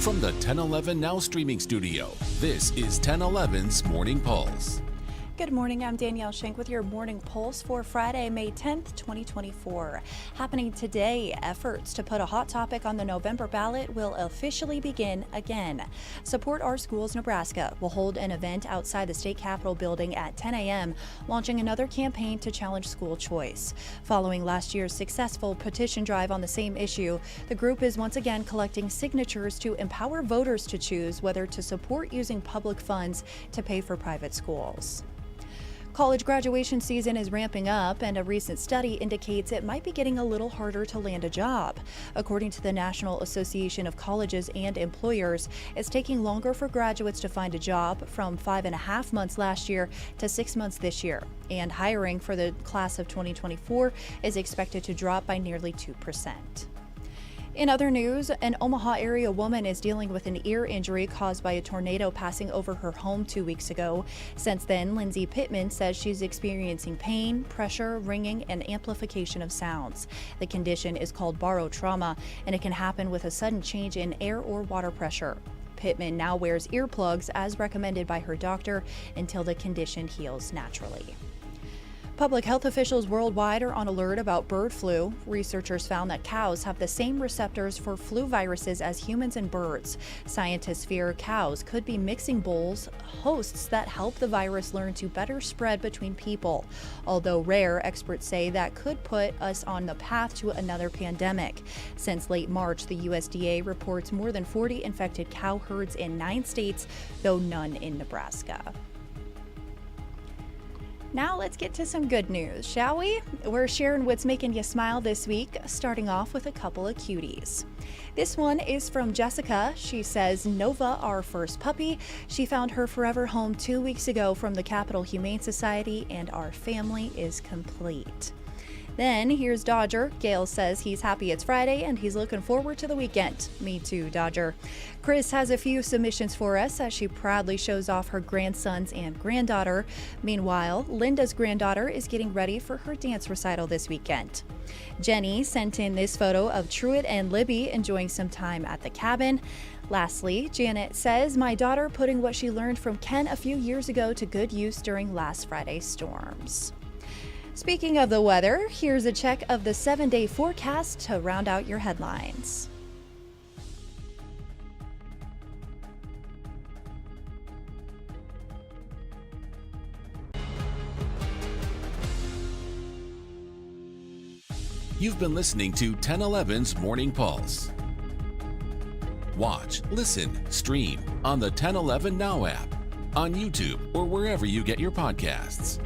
From the 1011 Now streaming studio, this is 1011's Morning Pulse. Good morning, I'm Danielle Shenk with your Morning Pulse for Friday, May 10th, 2024. Happening today, efforts to put a hot topic on the November ballot will officially begin again. Support Our Schools Nebraska will hold an event outside the state capitol building at 10 a.m., launching another campaign to challenge school choice. Following last year's successful petition drive on the same issue, the group is once again collecting signatures to empower voters to choose whether to support using public funds to pay for private schools. College graduation season is ramping up, and a recent study indicates it might be getting a little harder to land a job. According to the National Association of Colleges and Employers, it's taking longer for graduates to find a job, from 5.5 months last year to 6 months this year. And hiring for the class of 2024 is expected to drop by nearly 2%. In other news, an Omaha area woman is dealing with an ear injury caused by a tornado passing over her home 2 weeks ago. Since then, Lindsay Pittman says she's experiencing pain, pressure, ringing, and amplification of sounds. The condition is called barotrauma, and it can happen with a sudden change in air or water pressure. Pittman now wears earplugs as recommended by her doctor until the condition heals naturally. Public health officials worldwide are on alert about bird flu. Researchers found that cows have the same receptors for flu viruses as humans and birds. Scientists fear cows could be mixing bowls, hosts that help the virus learn to better spread between people. Although rare, experts say that could put us on the path to another pandemic. Since late March, the USDA reports more than 40 infected cow herds in 9 states, though none in Nebraska. Now let's get to some good news, shall we? We're sharing what's making you smile this week, starting off with a couple of cuties. This one is from Jessica. She says, Nova, our first puppy. She found her forever home 2 weeks ago from the Capital Humane Society, and our family is complete. Then here's Dodger. Gail says he's happy it's Friday and he's looking forward to the weekend. Me too, Dodger. Chris has a few submissions for us as she proudly shows off her grandsons and granddaughter. Meanwhile, Linda's granddaughter is getting ready for her dance recital this weekend. Jenny sent in this photo of Truett and Libby enjoying some time at the cabin. Lastly, Janet says, my daughter putting what she learned from Ken a few years ago to good use during last Friday's storms. Speaking of the weather, here's a check of the 7-day forecast to round out your headlines. You've been listening to 1011's Morning Pulse. Watch, listen, stream on the 1011 Now app, on YouTube, or wherever you get your podcasts.